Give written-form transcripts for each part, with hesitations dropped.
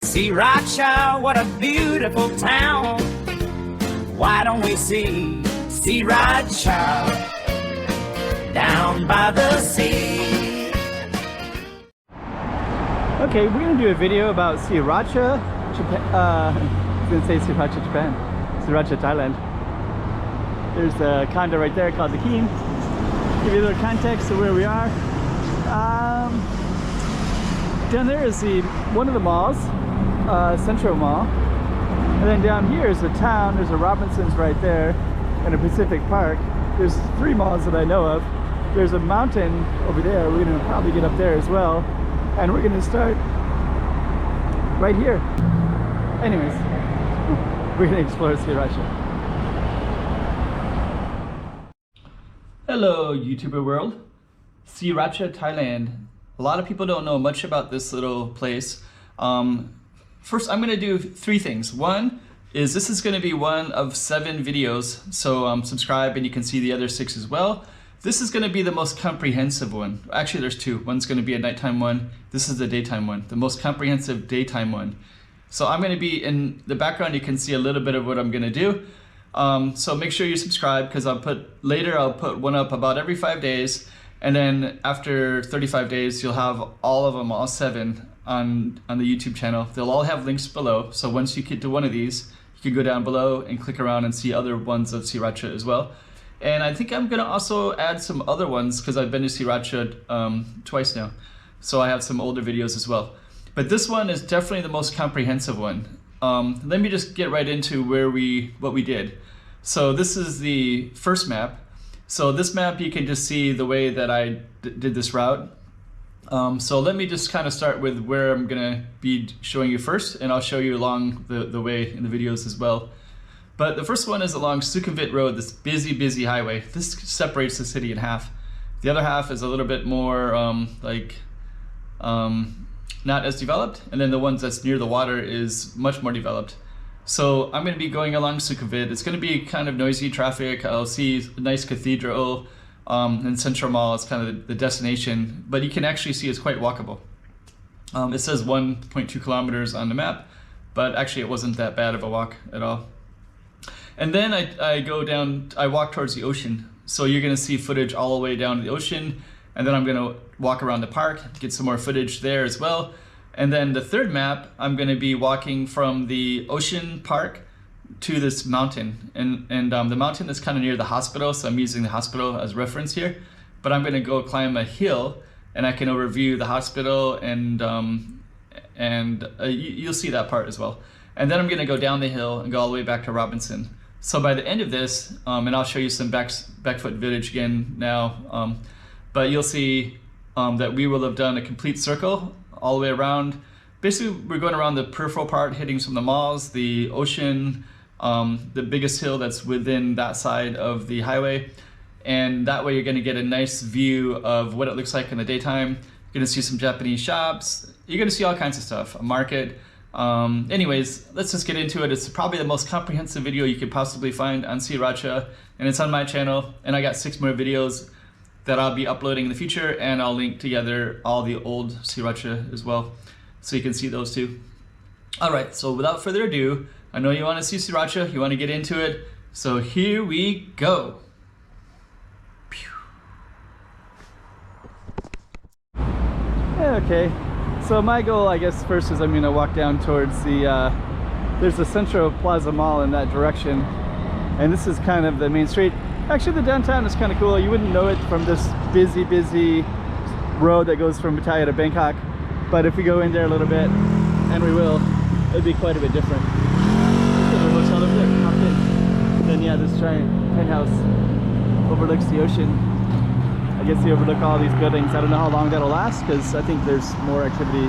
Sri Racha, what a beautiful town. Why don't we see Sri Racha down by the sea? Okay, we're gonna do a video about Sri Racha, Japan. I was gonna say Sri Racha, Japan. Sri Racha, Thailand. There's a condo right there called the Keen. Give you a little context of where we are. Down there is one of the malls, Central Mall, and then down here is the town. There's a Robinson's right there, and a Pacific Park. There's 3 malls that I know of. There's a mountain over there. We're gonna probably get up there as well, and we're gonna start right here. Anyways, we're gonna explore Sri Racha. Hello, YouTuber world. Sri Racha, Thailand. A lot of people don't know much about this little place. First, I'm gonna do 3 things. One is this is gonna be one of 7 videos, so subscribe and you can see the other 6 as well. This is gonna be the most comprehensive one. Actually, there's 2. One's gonna be a nighttime one. This is the daytime one, the most comprehensive daytime one. So I'm gonna be in the background. You can see a little bit of what I'm gonna do. So make sure you subscribe, because I'll put one up about every 5 days. And then after 35 days, you'll have all of them, all 7 on the YouTube channel. They'll all have links below. So once you get to one of these, you can go down below and click around and see other ones of Sri Racha as well. And I think I'm gonna also add some other ones, because I've been to Sri Racha twice now. So I have some older videos as well. But this one is definitely the most comprehensive one. Let me just get right into what we did. So this is the first map. So this map, you can just see the way that I did this route. So let me just kind of start with where I'm gonna be showing you first, and I'll show you along the way in the videos as well. But the first one is along Sukhumvit Road, this busy highway. This separates the city in half. The other half is a little bit more not as developed, and then the ones that's near the water is much more developed. So I'm going to be going along Sukhumvit. It's going to be kind of noisy traffic. I'll see a nice cathedral, and Central Mall is kind of the destination, but you can actually see it's quite walkable. It says 1.2 kilometers on the map, but actually it wasn't that bad of a walk at all. And then I walk towards the ocean. So you're going to see footage all the way down to the ocean, and then I'm going to walk around the park, get some more footage there as well. And then the third map, I'm going to be walking from the ocean park to this mountain. And the mountain is kind of near the hospital, so I'm using the hospital as reference here. But I'm going to go climb a hill, and I can overview the hospital, and you'll see that part as well. And then I'm going to go down the hill and go all the way back to Robinson. So by the end of this, and I'll show you some backfoot village again now, but you'll see that we will have done a complete circle all the way around. Basically, we're going around the peripheral part, hitting some of the malls, the ocean, the biggest hill that's within that side of the highway. And that way you're going to get a nice view of what it looks like in the daytime. You're going to see some Japanese shops. You're going to see all kinds of stuff, a market. Anyways, let's just get into it. It's probably the most comprehensive video you could possibly find on Sri Racha, and it's on my channel. And I got 6 more videos that I'll be uploading in the future, and I'll link together all the old Sri Racha as well, so you can see those too. All right, so without further ado, I know you want to see Sri Racha, you want to get into it, so here we go. Okay, so my goal, I guess, first is I'm going to walk down towards there's the Central Plaza Mall in that direction, and this is kind of the main street. Actually, the downtown is kind of cool. You wouldn't know it from this busy road that goes from Pattaya to Bangkok. But if we go in there a little bit, and we will, it'd be quite a bit different. There's a hotel over there, hop in. Then yeah, this giant penthouse overlooks the ocean. I guess they overlook all these buildings. I don't know how long that'll last, because I think there's more activity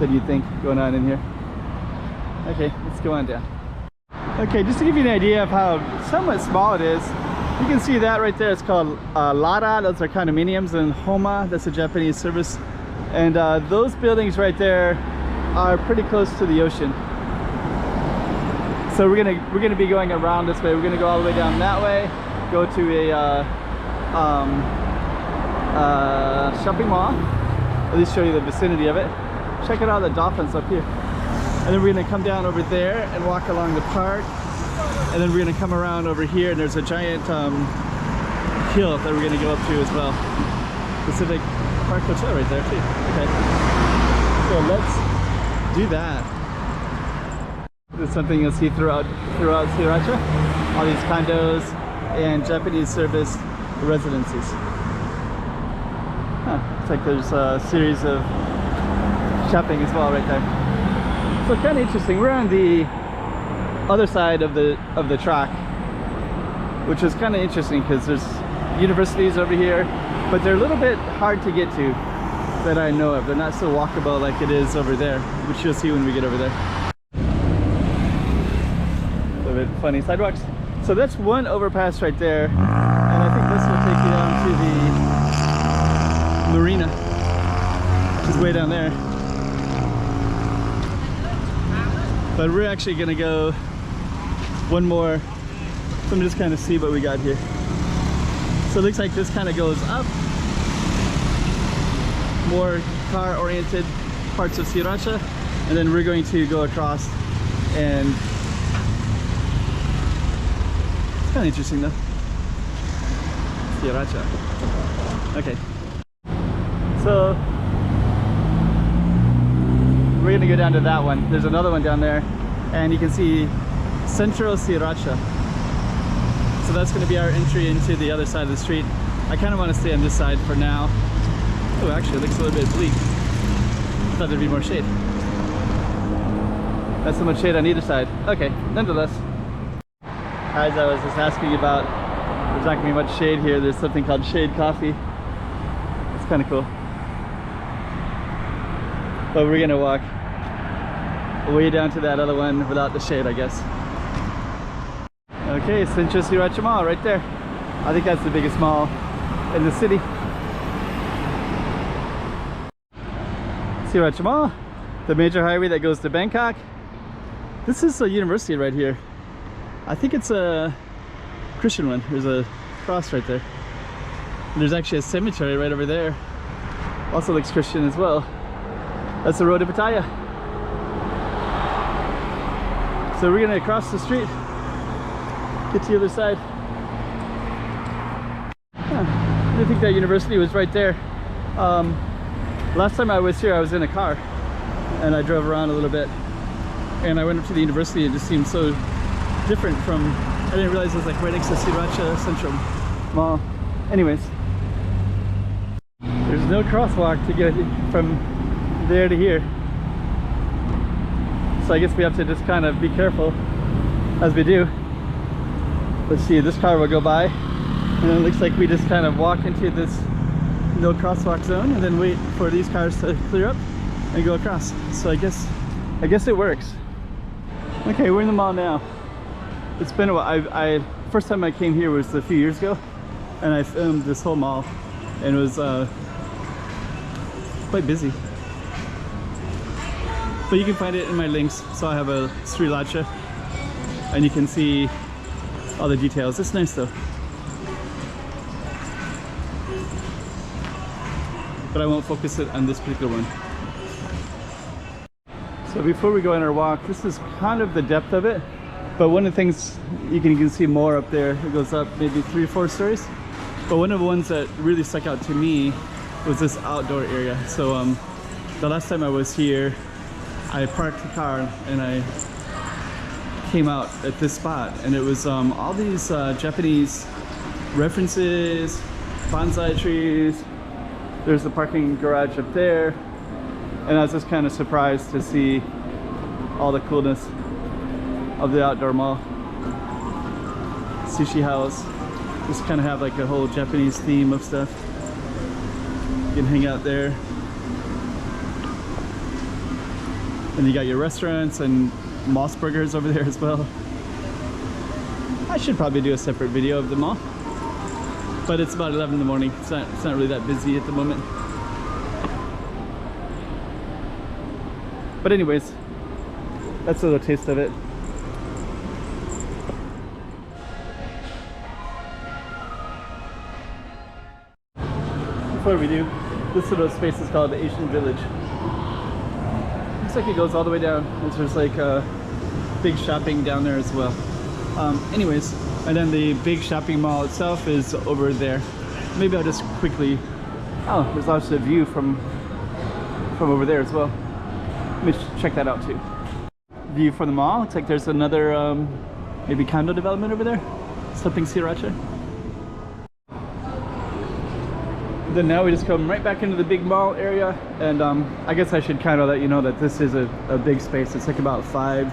than you'd think going on in here. Okay, let's go on down. Okay, just to give you an idea of how somewhat small it is, you can see that right there. It's called Lara. Those are condominiums, and Homa, that's a Japanese service. And those buildings right there are pretty close to the ocean. So we're gonna be going around this way. We're gonna go all the way down that way, go to a shopping mall. At least show you the vicinity of it. Check it out, the dolphins up here. And then we're gonna come down over there and walk along the park. And then we're gonna come around over here, and there's a giant hill that we're gonna go up to as well. Pacific Park Hotel right there too. Okay. So let's do that. This is something you'll see throughout Sri Racha. All these condos and Japanese service residencies. Huh. Looks like there's a series of shopping as well right there. So kind of interesting. We're on the other side of the track, which is kind of interesting because there's universities over here, but they're a little bit hard to get to that I know of. They're not so walkable like it is over there, which you'll see when we get over there. A little bit funny sidewalks. So that's one overpass right there, and I think this will take you down to the marina, which is way down there. But we're actually gonna go one more. Let me just kind of see what we got here. So it looks like this kind of goes up. More car-oriented parts of Sri Racha, and then we're going to go across, and it's kind of interesting though. Sri Racha. Okay. So we're gonna go down to that one. There's another one down there, and you can see Central Sri Racha. So that's gonna be our entry into the other side of the street. I kind of want to stay on this side for now. Oh, actually, it looks a little bit bleak. I thought there'd be more shade. Not so much shade on either side. Okay, nonetheless. As I was just asking about, there's not gonna be much shade here. There's something called shade coffee. It's kind of cool. But we're gonna walk way down to that other one without the shade, I guess. Okay, Central Sri Racha Mall right there. I think that's the biggest mall in the city. Sri Racha Mall, the major highway that goes to Bangkok. This is a university right here. I think it's a Christian one. There's a cross right there. And there's actually a cemetery right over there. Also looks Christian as well. That's the road to Pattaya. So we're gonna cross the street, get to the other side. Huh. I didn't think that university was right there. Last time I was here, I was in a car and I drove around a little bit, and I went up to the university. It just seemed so different from, I didn't realize it was like right next to Sri Racha Central Mall. Anyways, there's no crosswalk to get from there to here. So I guess we have to just kind of be careful as we do. Let's see, this car will go by, and it looks like we just kind of walk into this no crosswalk zone and then wait for these cars to clear up and go across. So I guess it works. Okay, we're in the mall now. It's been a while. First time I came here was a few years ago, and I filmed this whole mall, and it was quite busy. But you can find it in my links. So I have a Sri Racha, and you can see all the details. It's nice though. But I won't focus it on this particular one. So before we go on our walk, this is kind of the depth of it. But one of the things, you can see more up there. It goes up maybe 3 or 4 stories. But one of the ones that really stuck out to me was this outdoor area. So the last time I was here, I parked the car and I came out at this spot, and it was all these Japanese references, bonsai trees. There's the parking garage up there, and I was just kind of surprised to see all the coolness of the outdoor mall. Sushi house, just kind of have like a whole Japanese theme of stuff. You can hang out there. And you got your restaurants and Moss Burgers over there as well. I should probably do a separate video of the mall, but it's about 11 in the morning. It's not really that busy at the moment. But anyways, that's a little taste of it. Before we do, this little space is called the Asian Village. looks like it goes all the way down. There's like a big shopping down there as well. Anyways, and then the big shopping mall itself is over there. Maybe I'll just quickly, oh, there's also a view from over there as well. Let me check that out too. View from the mall. Looks like there's another maybe condo development over there. Something Sri Racha. Then now we just come right back into the big mall area, and I guess I should kind of let you know that this is a big space. It's like about 5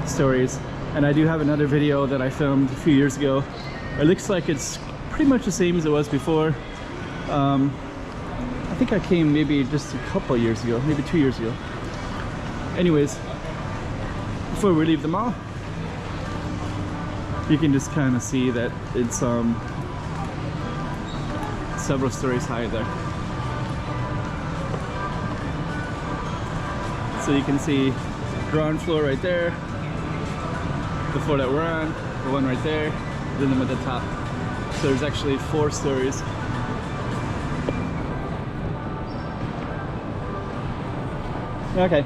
stories, and I do have another video that I filmed a few years ago. It looks like it's pretty much the same as it was before. I think I came maybe just a couple years ago, maybe 2 years ago. Anyways, before we leave the mall, you can just kind of see that it's several stories high there. So you can see ground floor right there, the floor that we're on, the one right there, then them at the top. So there's actually 4 stories. Okay,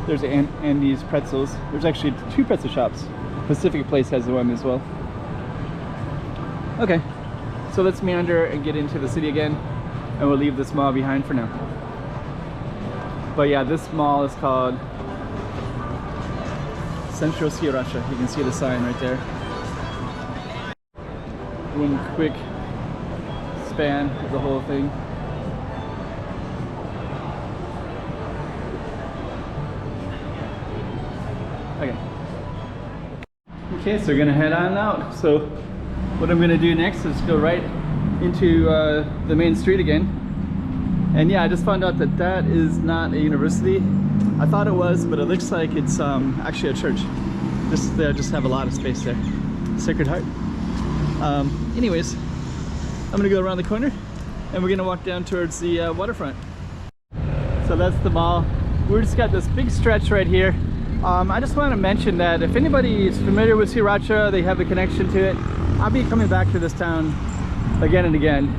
there's Andy's Pretzels. There's actually 2 pretzel shops. Pacific Place has one as well. Okay, so let's meander and get into the city again, and we'll leave this mall behind for now. But yeah, this mall is called Central Sri Racha. You can see the sign right there. One quick span of the whole thing. Okay, so we're gonna head on out. So what I'm gonna do next is go right into the main street again. And yeah, I just found out that that is not a university. I thought it was, but it looks like it's actually a church. They just have a lot of space there. Sacred Heart. Anyways, I'm gonna go around the corner and we're gonna walk down towards the waterfront. So that's the mall. We just got this big stretch right here. I just want to mention that if anybody is familiar with Sri Racha, they have a connection to it, I'll be coming back to this town again and again.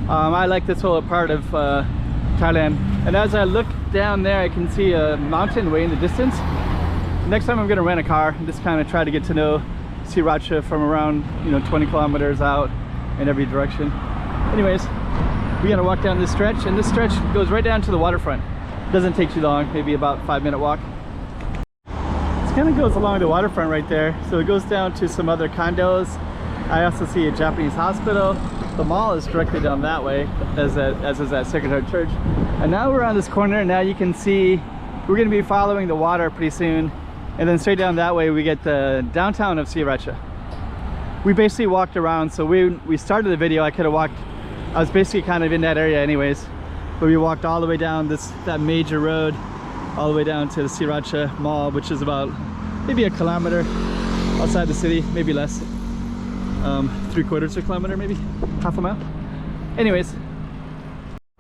I like this whole part of Thailand, and as I look down there I can see a mountain way in the distance. Next time I'm going to rent a car and just kind of try to get to know Sri Racha from around 20 kilometers out in every direction. Anyways, we're going to walk down this stretch, and this stretch goes right down to the waterfront. It doesn't take too long, maybe about 5-minute walk. Kind of goes along the waterfront right there, so it goes down to some other condos. I also see a Japanese hospital. The mall is directly down that way, as is that Sacred Heart Church. And now we're on this corner, and now you can see we're going to be following the water pretty soon, and then straight down that way we get the downtown of Sri Racha. We basically walked around, so we started the video. I could have walked, I was basically kind of in that area anyways, but we walked all the way down that major road, all the way down to the Sri Racha Mall, which is about maybe a kilometer outside the city, maybe less. 3/4 kilometer, maybe half a mile. Anyways,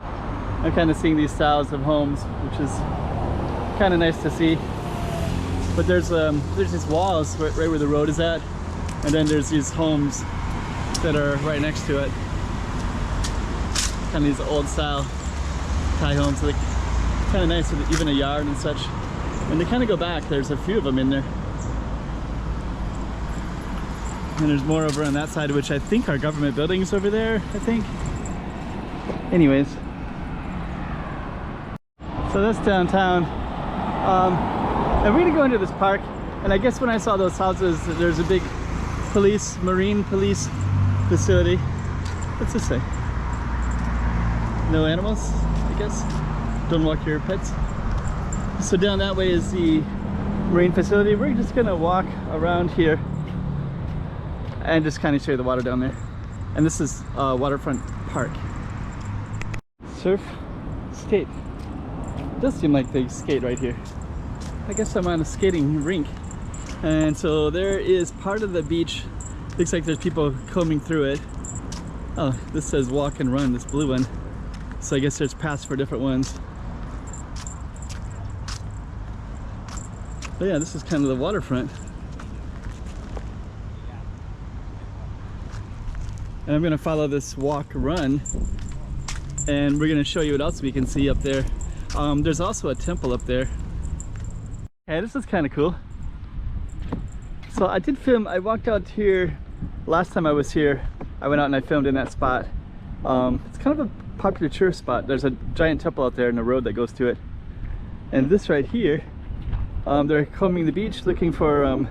I'm kind of seeing these styles of homes, which is kind of nice to see. But there's these walls right where the road is at, and then there's these homes that are right next to it. Kind of these old style Thai homes, like kind of nice with even a yard and such. And they kind of go back. There's a few of them in there. And there's more over on that side, which I think are government buildings over there, I think. Anyways. So that's downtown. And we're gonna go into this park. And I guess when I saw those houses, there's a big marine police facility. What's this say? No animals, I guess. Don't walk your pets. So down that way is the marine facility. We're just gonna walk around here and just kind of show you the water down there. And this is Waterfront Park. Surf, skate. It does seem like they skate right here. I guess I'm on a skating rink. And so there is part of the beach. Looks like there's people combing through it. Oh, this says walk and run, this blue one. So I guess there's paths for different ones. But yeah, this is kind of the waterfront. And I'm gonna follow this walk run, and we're gonna show you what else we can see up there. There's also a temple up there. Yeah, this is kind of cool. So I did film, I walked out here last time I was here. I went out and I filmed in that spot. It's kind of a popular tourist spot. There's a giant temple out there and a road that goes to it. And this right here, they're combing the beach looking for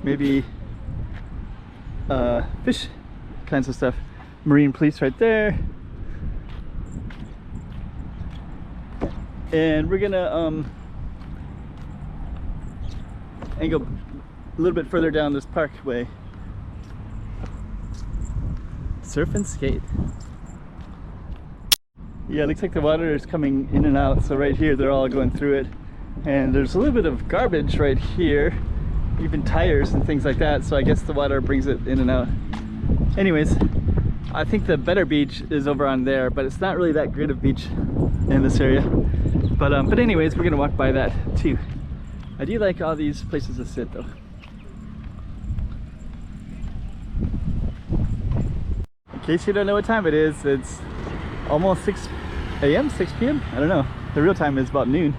maybe fish kinds of stuff. Marine police right there. And we're gonna and go a little bit further down this parkway. Surf and skate. Yeah, it looks like the water is coming in and out. So right here, they're all going through it. And there's a little bit of garbage right here, even tires and things like that. So I guess the water brings it in and out. Anyways, I think the better beach is over on there, but it's not really that great of beach in this area. But anyways, we're gonna walk by that too. I do like all these places to sit though. In case you don't know what time it is, it's almost 6 a.m., 6 p.m. I don't know. The real time is about noon.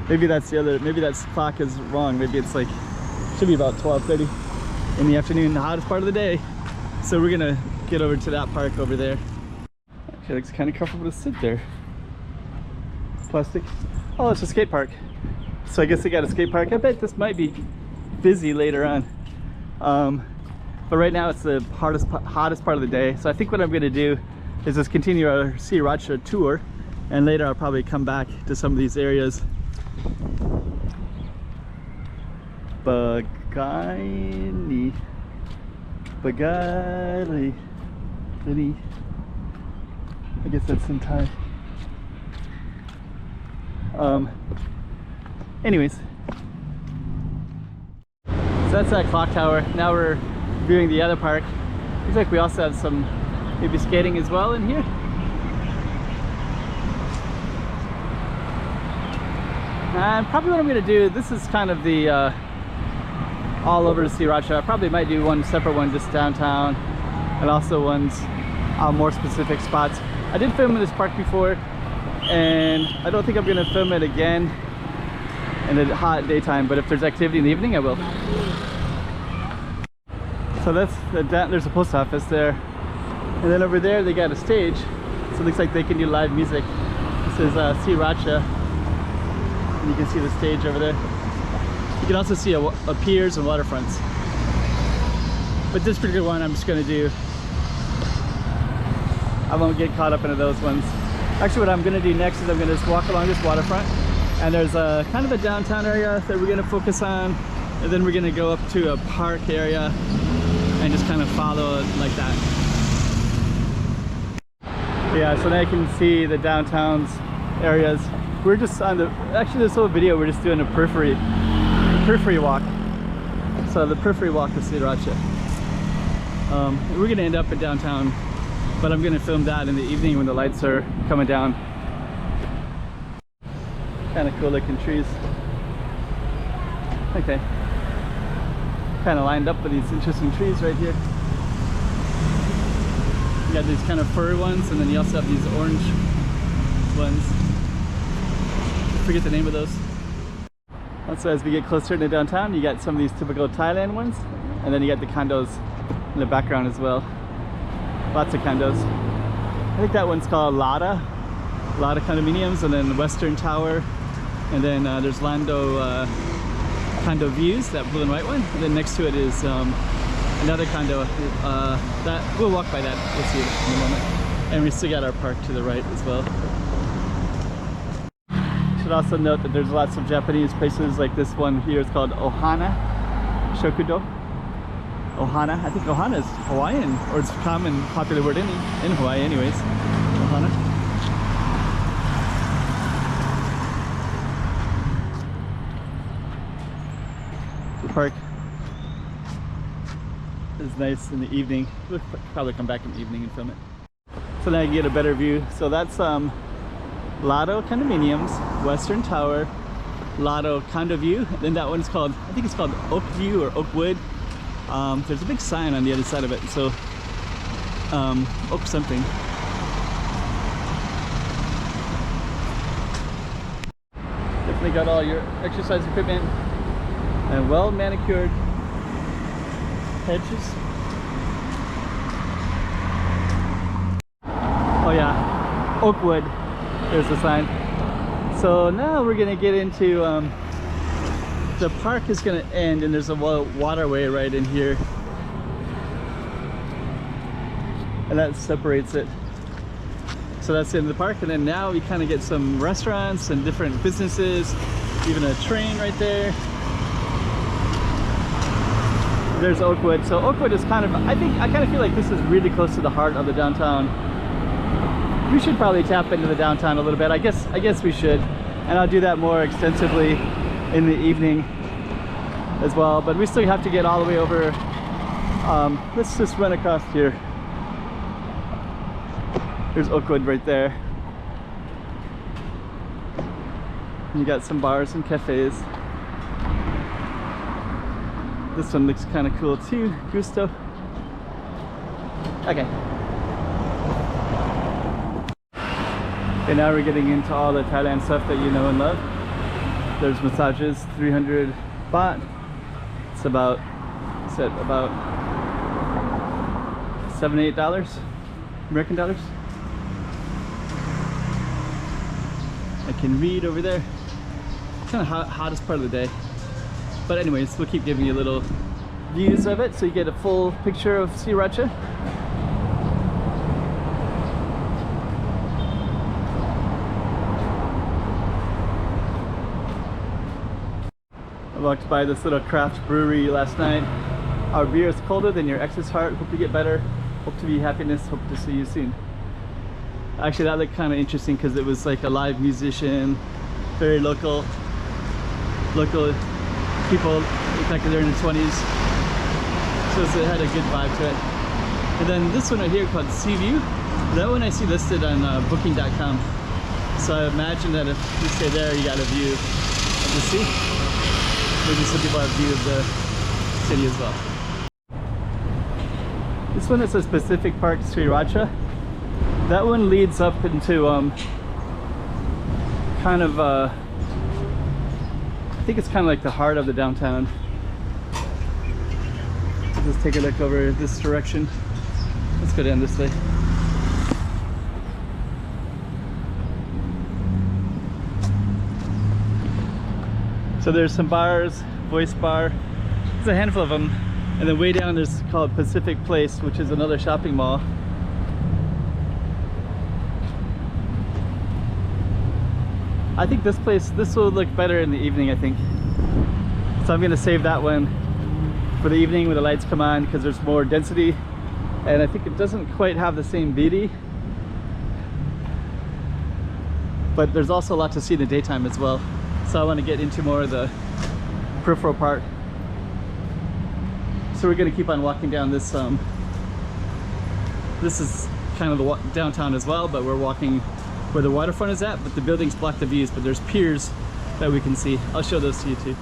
Maybe that's the other, maybe that clock is wrong. Maybe it's like, should be about 12:30 in the afternoon, the hottest part of the day. So we're gonna get over to that park over there. Actually, it's kind of comfortable to sit there. Plastic. Oh, it's a skate park. So I guess they got a skate park. I bet this might be busy later on. But right now it's the hottest part of the day. So I think what I'm gonna do is just continue our Sri Racha tour, and later I'll probably come back to some of these areas. Bagani. I guess that's in Thai. Anyways, so that's that clock tower. Now we're viewing the other park. Looks like we also have some maybe skating as well in here. And probably what I'm going to do, this is kind of the all over Sri Racha. I probably might do one separate one just downtown, and also ones more specific spots. I did film in this park before, and I don't think I'm going to film it again in the hot daytime, but if there's activity in the evening, I will. So that's there's a post office there, and then over there they got a stage, so it looks like they can do live music. This is Sri Racha, and you can see the stage over there. You can also see a piers and waterfronts, but this particular one I'm just going to do, I won't get caught up into those ones. Actually, what I'm going to do next is I'm going to just walk along this waterfront, and there's a kind of a downtown area that we're going to focus on, and then we're going to go up to a park area and just kind of follow it like that. Yeah, so now you can see the downtown's areas. We're just on the, actually this whole video we're just doing a periphery walk. So the periphery walk of Sri Racha. We're going to end up in downtown, but I'm going to film that in the evening when the lights are coming down. Kind of cool looking trees. Okay. Kind of lined up with these interesting trees right here. You got these kind of furry ones, and then you also have these orange ones. I forget the name of those. Also, as we get closer to downtown, you got some of these typical Thailand ones, and then you got the condos in the background as well. Lots of condos. I think that one's called Lada condominiums, and then Western Tower, and then there's Lando condo views, that blue and white one, and then next to it is another condo that we'll walk by that. We'll see it in a moment. And we still got our park to the right as well. Should also note that there's lots of Japanese places, like this one here is called Ohana Shokudo. Ohana, I think Ohana is Hawaiian, or it's a common popular word in Hawaii anyways. Ohana. The park is nice in the evening. We'll probably come back in the evening and film it. So now you get a better view. So that's Lado condominiums, Western Tower, Lado condo view. Then that one's called, I think it's called Oak View or Oakwood. There's a big sign on the other side of it, so Oak something. They got all your exercise equipment and well manicured hedges. Oh yeah, Oakwood. There's the sign. So now we're gonna get into the park is gonna end, and there's a waterway right in here, and that separates it. So that's the end of the park, and then now we kind of get some restaurants and different businesses, even a train right there. There's Oakwood. So Oakwood is kind of, I kind of feel like this is really close to the heart of the downtown. We should probably tap into the downtown a little bit. I guess we should, and I'll do that more extensively in the evening as well. But we still have to get all the way over. Let's just run across here. There's Oakwood right there. And you got some bars and cafes. This one looks kind of cool too, Gusto. Okay. And now we're getting into all the Thailand stuff that you know and love. There's massages, 300 baht. It's about, about $7-8 American dollars. I can read over there. It's kind of hottest part of the day. But anyways, we'll keep giving you little views of it so you get a full picture of Sri Racha. I walked by this little craft brewery last night. Our beer is colder than your ex's heart. Hope to get better. Hope to be happiness. Hope to see you soon. Actually, that looked kind of interesting because it was like a live musician, very local people, looked like they're in their 20s. So it had a good vibe to it. And then this one right here called Sea View. That one I see listed on booking.com. So I imagine that if you stay there, you got a view of the sea. Maybe some people have a view of the city as well. This one that says Pacific Park Sri Racha. That one leads up into kind of I think it's kind of like the heart of the downtown. Let's take a look over this direction. Let's go down this way. So there's some bars, Voice Bar. There's a handful of them. And then way down there's called Pacific Place, which is another shopping mall. I think this will look better in the evening, I think. So I'm gonna save that one for the evening when the lights come on because there's more density. And I think it doesn't quite have the same beauty. But there's also a lot to see in the daytime as well. So I want to get into more of the peripheral part. So we're gonna keep on walking down this, this is kind of the downtown as well, but we're walking where the waterfront is at, but the buildings block the views, but there's piers that we can see. I'll show those to you too.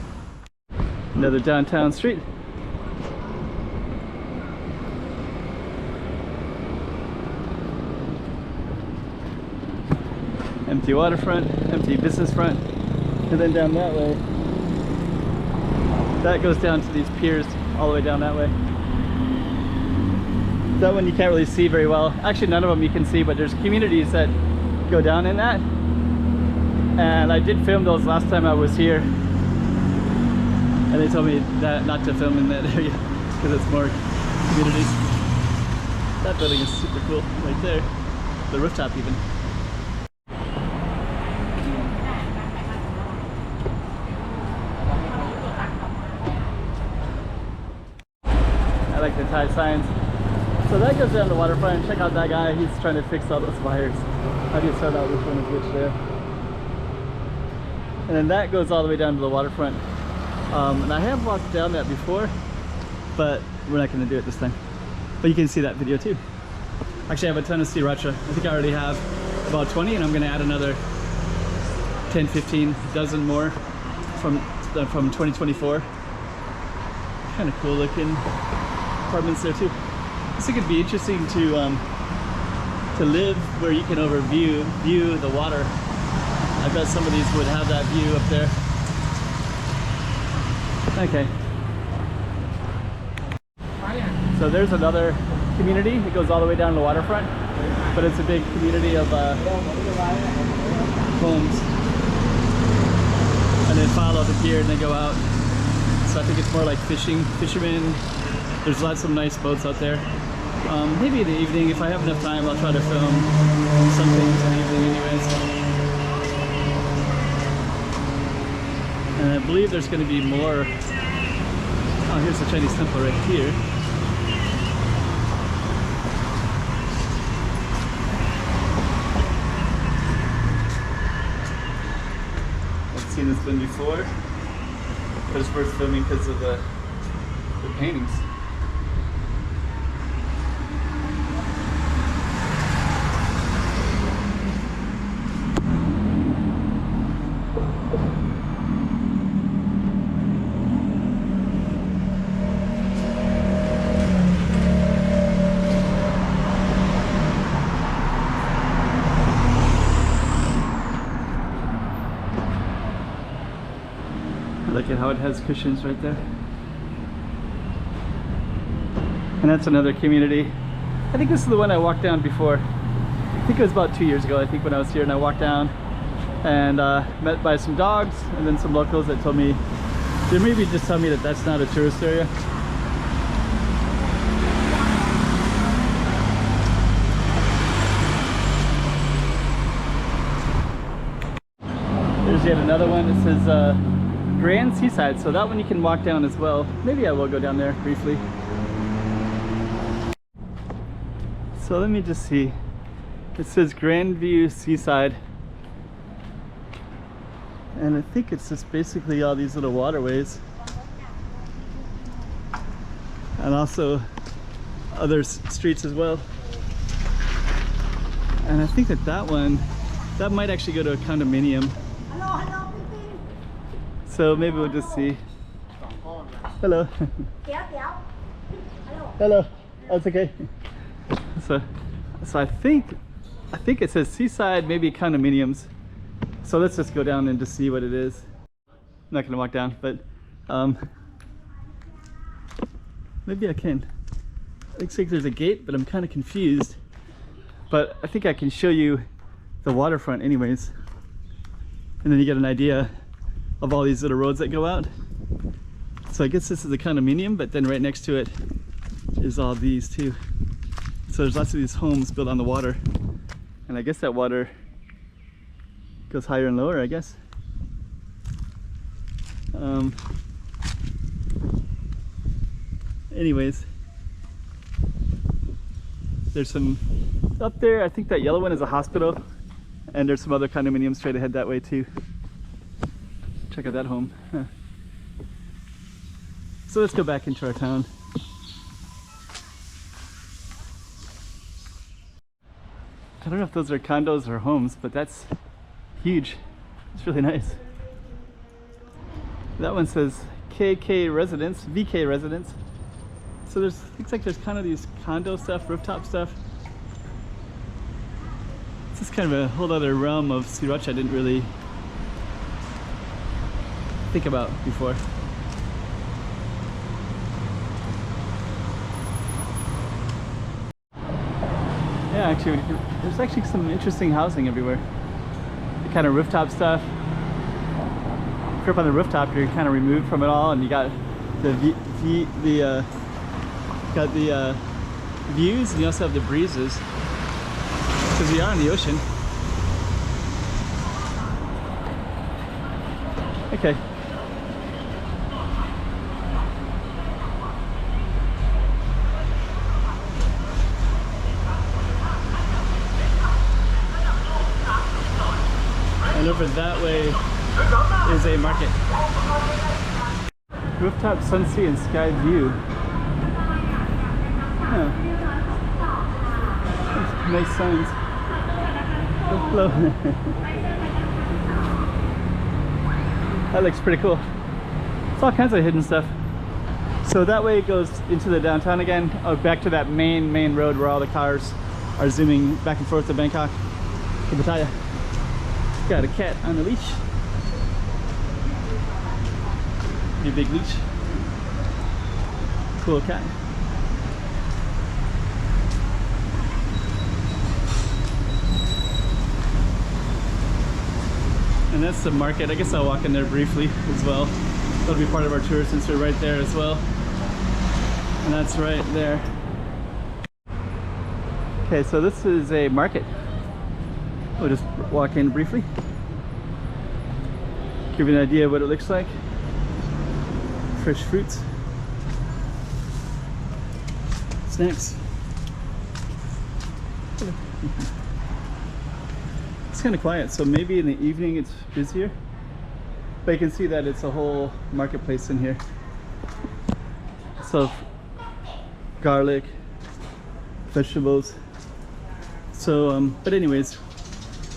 Another downtown street. Empty waterfront, empty business front, and then down that way, that goes down to these piers all the way down that way. That one you can't really see very well. Actually, none of them you can see, but there's communities that go down in that, and I did film those last time I was here, and they told me that not to film in that area because it's more communities. That building is super cool right there, the rooftop even. I like the Thai signs. So that goes down the waterfront. Check out that guy, he's trying to fix all those wires. How do you start out which one is which there? And then that goes all the way down to the waterfront. And I have walked down that before, but we're not going to do it this time. But you can see that video too. Actually, I have a ton of Sriracha. I think I already have about 20, and I'm going to add another 10, 15 dozen more from 2024. Kind of cool looking apartments there too. I think it'd be interesting to live where you can view the water. I bet some of these would have that view up there. Okay. So there's another community. It goes all the way down to the waterfront, but it's a big community of homes. And then follow the pier and then go out. So I think it's more like fishermen. There's lots of nice boats out there. Maybe in the evening, if I have enough time, I'll try to film some things in the evening anyways. And I believe there's going to be more. Oh, here's the Chinese temple right here. I've seen this one before, but it's worth filming because of the paintings. Look at how it has cushions right there. And that's another community. I think this is the one I walked down before. I think it was about 2 years ago, I think, when I was here, and I walked down and met by some dogs and then some locals that told me, they maybe just tell me that that's not a tourist area. There's yet another one that says Grand Seaside, so that one you can walk down as well. Maybe I will go down there briefly. So let me just see. It says Grandview Seaside. And I think it's just basically all these little waterways. And also other streets as well. And I think that one, that might actually go to a condominium. So maybe we'll just see. Hello. Hello. Oh, it's okay. So I think it says Seaside, maybe condominiums. So let's just go down and just see what it is. I'm not gonna walk down, but maybe I can. It looks like there's a gate, but I'm kind of confused. But I think I can show you the waterfront anyways. And then you get an idea of all these little roads that go out. So I guess this is a condominium, but then right next to it is all these too. So there's lots of these homes built on the water. And I guess that water goes higher and lower, I guess. Anyways, there's some up there. I think that yellow one is a hospital, and there's some other condominiums straight ahead that way too. Check out that home. Huh. So let's go back into our town. I don't know if those are condos or homes, but that's huge. It's really nice. That one says KK Residence, VK Residence. So looks like there's kind of these condo stuff, rooftop stuff. This is kind of a whole other realm of Sriracha I didn't really think about before. Yeah, actually, there's actually some interesting housing everywhere. The kind of rooftop stuff. If you're up on the rooftop, you're kind of removed from it all, and you got the views, and you also have the breezes because we are on the ocean. Okay. And over that way is a market. Rooftop Sunsea and Sky View. Huh. Nice signs. Oh, hello. That looks pretty cool. It's all kinds of hidden stuff. So that way it goes into the downtown again, back to that main road where all the cars are zooming back and forth to Bangkok, to Pattaya. Got a cat on the leash. Pretty big leash. Cool cat. And that's the market. I guess I'll walk in there briefly as well. That'll be part of our tour since we're right there as well. And that's right there. Okay, so this is a market. We'll just walk in briefly. Give you an idea of what it looks like. Fresh fruits. Snacks. It's kind of quiet, so maybe in the evening it's busier. But you can see that it's a whole marketplace in here. So garlic, vegetables. So, but anyways,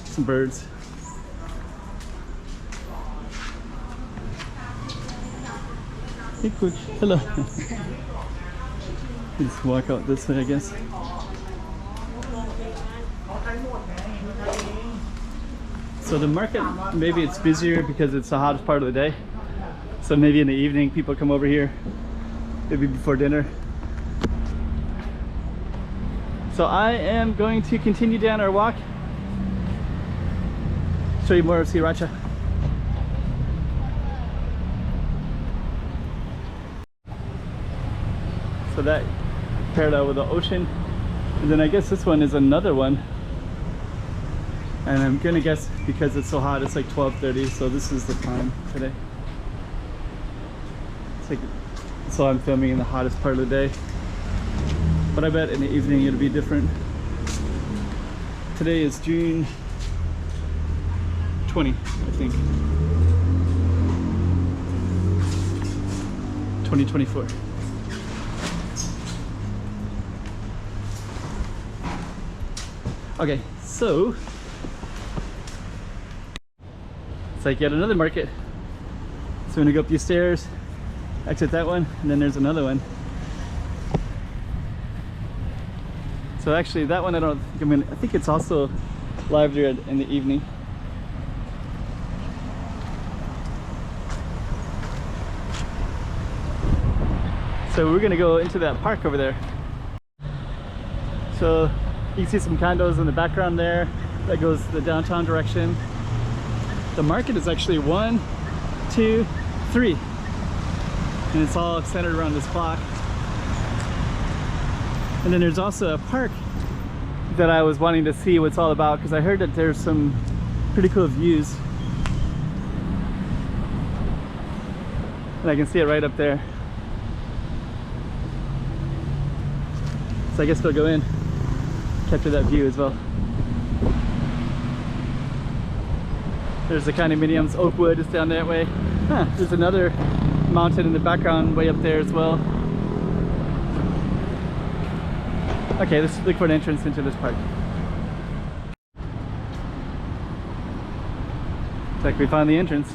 some birds. Hey, quick. Hello. Just walk out this way, I guess. So the market, maybe it's busier because it's the hottest part of the day. So maybe in the evening people come over here, maybe before dinner. So I am going to continue down our walk. Show you more of Sri Racha. So that parallel with the ocean. And then I guess this one is another one. And I'm gonna guess because it's so hot, it's like 12:30, so this is the time today. It's like, so I'm filming in the hottest part of the day. But I bet in the evening it'll be different. Today is June 20, I think. 2024. Okay, so it's like yet another market. So I'm gonna go up these stairs, exit that one, and then there's another one. So actually that one I don't think I think it's also livelier in the evening. So we're gonna go into that park over there. So you can see some condos in the background there. That goes the downtown direction. The market is actually 1, 2, 3. And it's all centered around this block. And then there's also a park that I was wanting to see what's all about because I heard that there's some pretty cool views. And I can see it right up there. So I guess we'll go in, capture that view as well. There's the condominiums, Oakwood is down that way. Huh, there's another mountain in the background way up there as well. Okay, let's look for an entrance into this park. Looks like we found the entrance.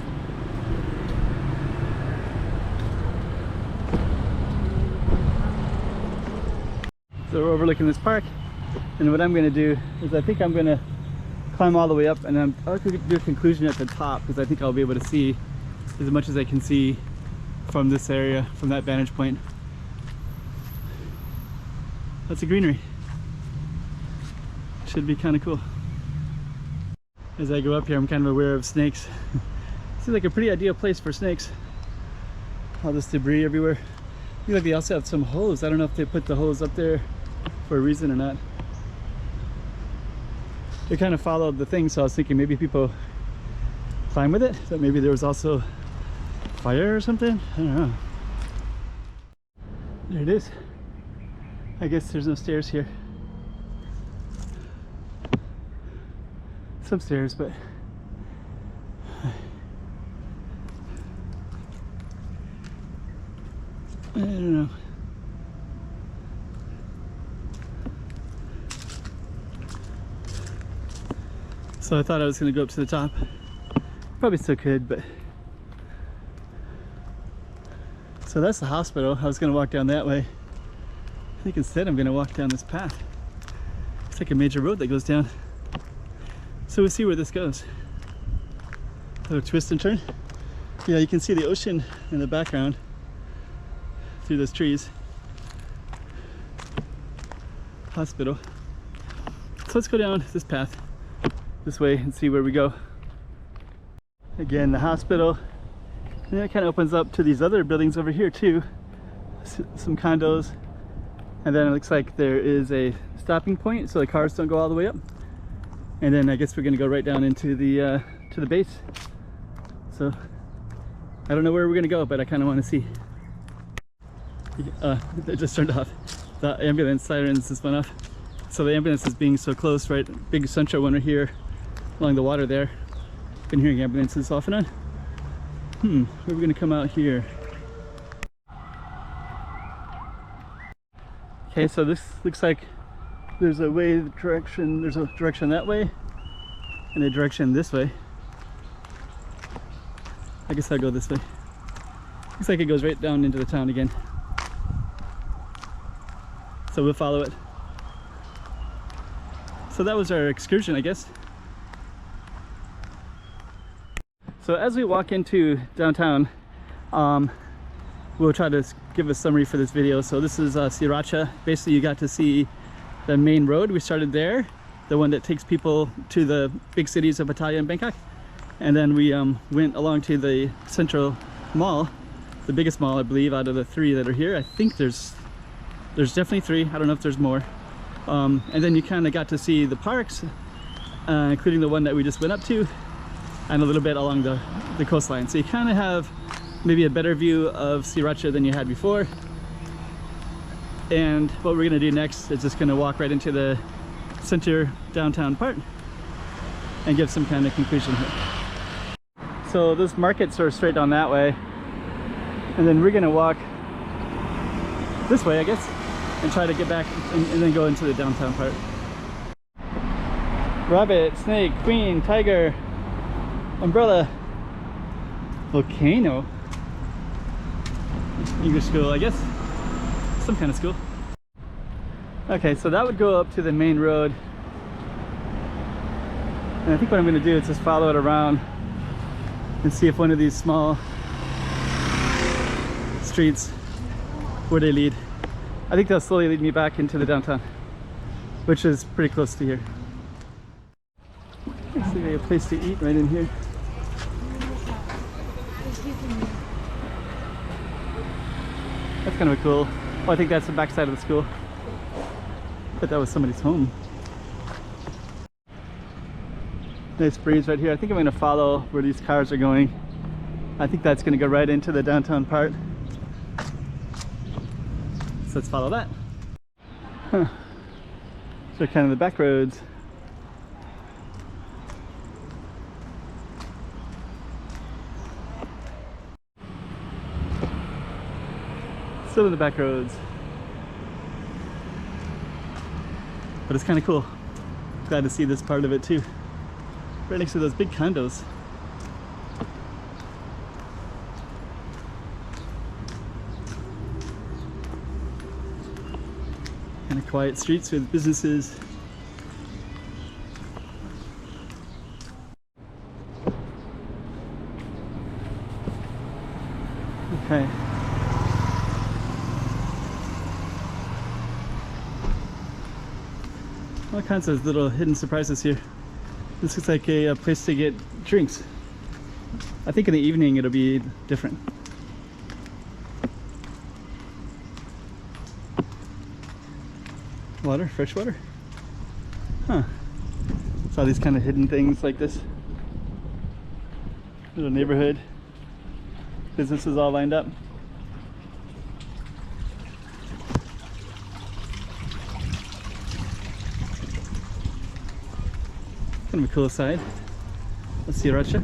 So we're overlooking this park, and what I'm going to do is I think I'm going to climb all the way up, and I'll do a conclusion at the top because I think I'll be able to see as much as I can see from this area, from that vantage point. Lots of greenery. Should be kind of cool. As I go up here, I'm kind of aware of snakes. Seems like a pretty ideal place for snakes. All this debris everywhere. I feel like they also have some hose. I don't know if they put the hose up there for a reason or not. They kind of followed the thing, so I was thinking maybe people climb with it, but maybe there was also fire or something. I don't know. There it is. I guess there's no stairs here. Some stairs, but I don't know. So I thought I was going to go up to the top. Probably still could, but so that's the hospital. I was going to walk down that way. I think instead I'm going to walk down this path. It's like a major road that goes down. So we'll see where this goes. little twist and turn. Yeah, you can see the ocean in the background through those trees. Hospital. So let's go down this path this way and see where we go. Again, the hospital, and then it kind of opens up to these other buildings over here too. Some condos, and then it looks like there is a stopping point so the cars don't go all the way up. And then I guess we're gonna go right down into the to the base. So I don't know where we're gonna go, but I kind of want to see. It just turned off. The ambulance sirens just went off. So the ambulance is being so close, right? Big central one right here along the water there. Been hearing ambulances off and on. Where are we gonna come out here? Okay, so this looks like there's a direction that way and a direction this way. I guess I'll go this way. Looks like it goes right down into the town again. So we'll follow it. So that was our excursion, I guess. So as we walk into downtown, we'll try to give a summary for this video. So this is Sri Racha. Basically, you got to see the main road. We started there, the one that takes people to the big cities of Pattaya and Bangkok. And then we went along to the central mall, the biggest mall, I believe, out of the 3 that are here. I think there's definitely 3. I don't know if there's more. And then you kind of got to see the parks, including the one that we just went up to, and a little bit along the coastline. So you kind of have maybe a better view of Sri Racha than you had before. And what we're gonna do next is just gonna walk right into the center downtown part and give some kind of conclusion here. So those markets are straight down that way, and then we're gonna walk this way, I guess, and try to get back and then go into the downtown part. Rabbit, snake, queen, tiger, umbrella, volcano, English school, I guess, some kind of school. Okay, so that would go up to the main road, and I think what I'm going to do is just follow it around and see if one of these small streets, where they lead. I think they'll slowly lead me back into the downtown, which is pretty close to here. Looks like a place to eat right in here. That's kind of a cool. Oh, I think that's the back side of the school. But that was somebody's home. Nice breeze right here. I think I'm going to follow where these cars are going. I think that's going to go right into the downtown part. So let's follow that. Huh. So kind of the back roads. Still in the back roads. But it's kind of cool. Glad to see this part of it too. Right next to those big condos. Kind of quiet streets with businesses. Okay. All kinds of little hidden surprises here. This looks like a place to get drinks. I think in the evening it'll be different. Water, fresh water. Huh. Saw these kind of hidden things like this. Little neighborhood. Businesses all lined up. Kind of a cool side. Let's see Racha.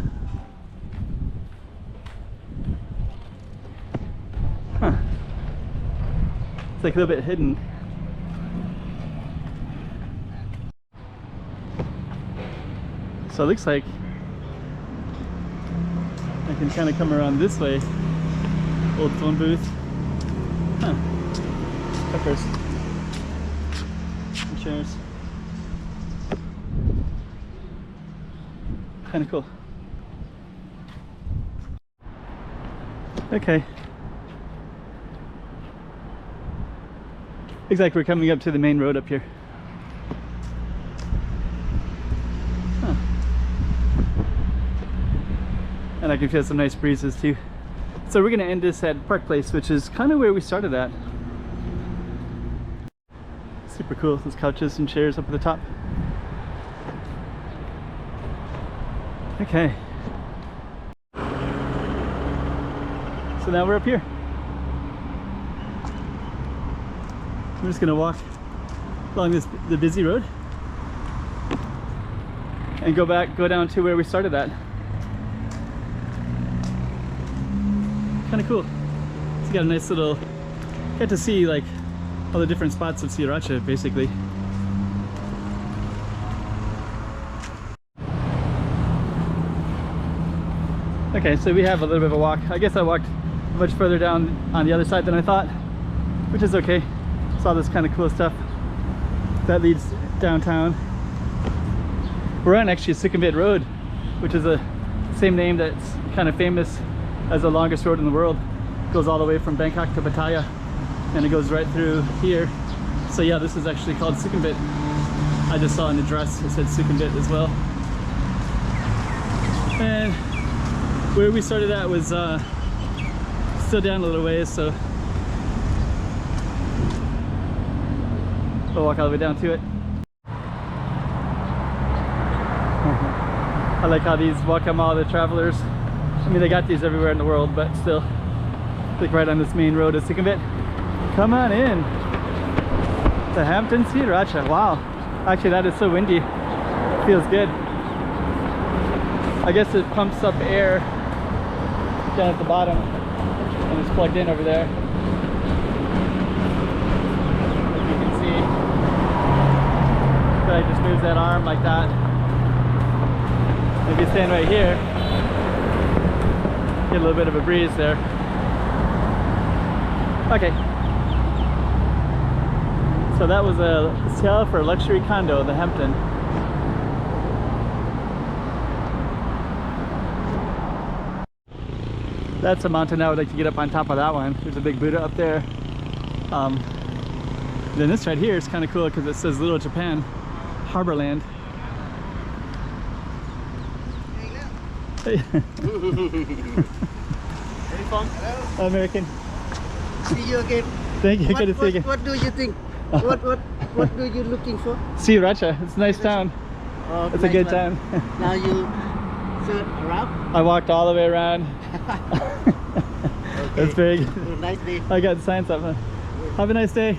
Huh. It's like a little bit hidden. So it looks like I can kind of come around this way. Old phone booth. Huh. Peppers. And chairs. Kind of cool. Okay. Looks like we're coming up to the main road up here. Huh. And I can feel some nice breezes too. So we're gonna end this at Park Place, which is kind of where we started at. Super cool, those couches and chairs up at the top. Okay. So now we're up here. We're just gonna walk along the busy road and go down to where we started at. Kind of cool. It's got a nice little, get to see like all the different spots of Sri Racha basically. Okay, so we have a little bit of a walk. I guess I walked much further down on the other side than I thought, which is okay. Saw this kind of cool stuff that leads downtown. We're on actually Sukhumvit Road, which is the same name that's kind of famous as the longest road in the world. It goes all the way from Bangkok to Pattaya, and it goes right through here. So yeah, this is actually called Sukhumvit. I just saw an address that said Sukhumvit as well. And where we started at was still down a little ways, so we'll walk all the way down to it. I like how these welcome all the travelers. I mean, they got these everywhere in the world, but still, like right on this main road is Sukhumvit. Come on in. The Hampton Sri Racha. Wow. Actually, that is so windy. Feels good. I guess it pumps up air down at the bottom and it's plugged in over there. As you can see. So I just moves that arm like that. If you stand right here, get a little bit of a breeze there. Okay. So that was a sale for a luxury condo, the Hampton. That's a mountain I would like to get up on top of that one. There's a big Buddha up there. Then this right here is kind of cool because it says Little Japan, Harborland. Hey. Very fun. Hello. American. See you again. Thank you. Good to see you again. What do you think? What do you looking for? Sri Racha. It's a nice town. Oh, It's a good one. town. Now you search around. I walked all the way around. That's very good. Have a nice day. I got signs up. Huh? Have a nice day.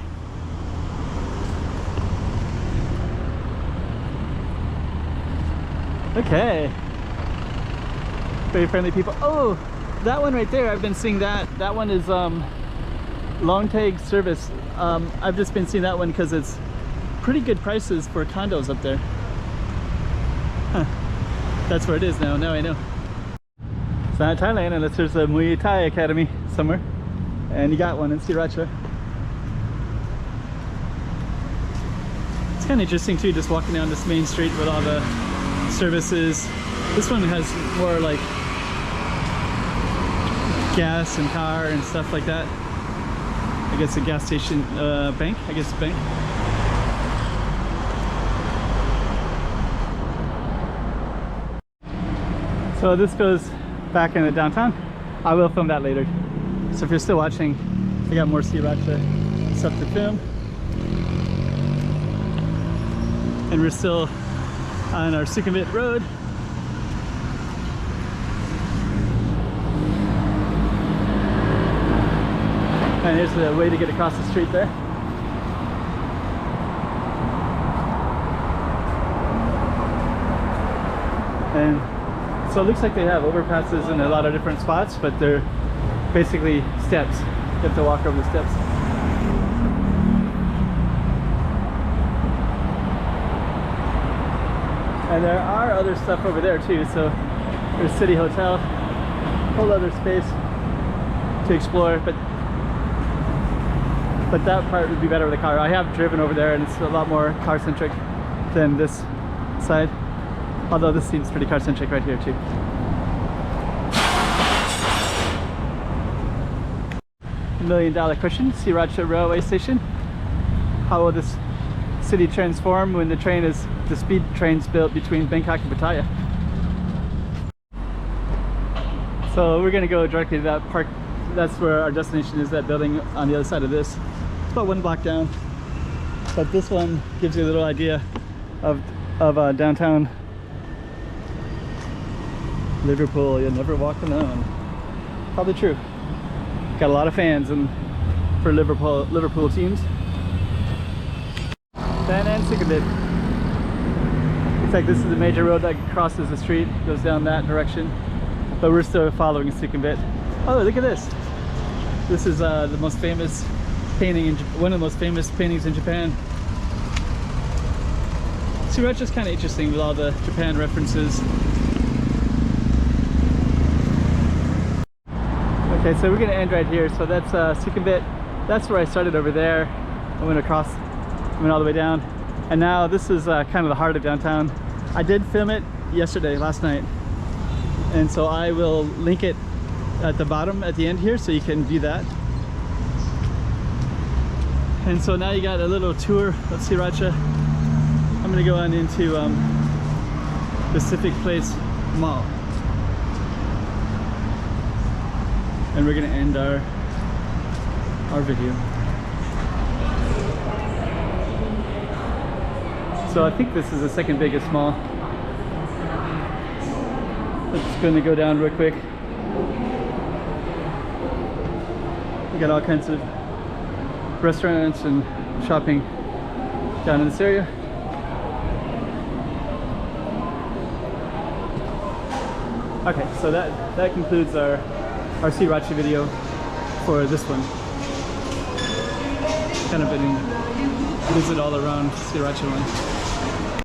Okay. Very friendly people. Oh, that one right there, I've been seeing that. That one is long tag service. I've just been seeing that one because it's pretty good prices for condos up there. Huh. That's where it is now. Now I know. It's not Thailand unless there's a Muay Thai academy somewhere. And you got one in Sri Racha. It's kind of interesting too, just walking down this main street with all the services. This one has more like gas and car and stuff like that. I guess a gas station, bank, I guess a bank. So this goes back in the downtown. I will film that later. So if you're still watching, I got more Sri Racha stuff to film. And we're still on our Sukhumvit Road. And here's the way to get across the street there. And so it looks like they have overpasses in a lot of different spots, but they're basically steps. You have to walk over the steps. And there are other stuff over there too. So there's City Hotel, whole other space to explore, but that part would be better with a car. I have driven over there and it's a lot more car centric than this side. Although this seems pretty car centric right here too. million-dollar question, Sri Racha railway station. How will this city transform when the speed train's built between Bangkok and Pattaya? So we're gonna go directly to that park. That's where our destination is, that building on the other side of this. It's about 1 block down. But this one gives you a little idea of downtown Liverpool. You'll never walk alone. Probably true. Got a lot of fans for Liverpool teams. And Sukhumvit. Looks like this is a major road that crosses the street, goes down that direction. But we're still following Sukhumvit. Oh, look at this. This is the most famous painting, one of the most famous paintings in Japan. Sriracha is kind of interesting with all the Japan references. Okay, so we're gonna end right here. So that's Sukhumvit. That's where I started over there. I went across, went all the way down. And now this is kind of the heart of downtown. I did film it last night. And so I will link it at the bottom, at the end here, so you can view that. And so now you got a little tour of Sriracha. I'm gonna go on into Pacific Place Mall. And we're gonna end our video. So I think this is the second biggest mall. I'm just gonna go down real quick. We got all kinds of restaurants and shopping down in this area. Okay, so that concludes our Sriracha video for this one. Kind of been visit all around Sriracha one.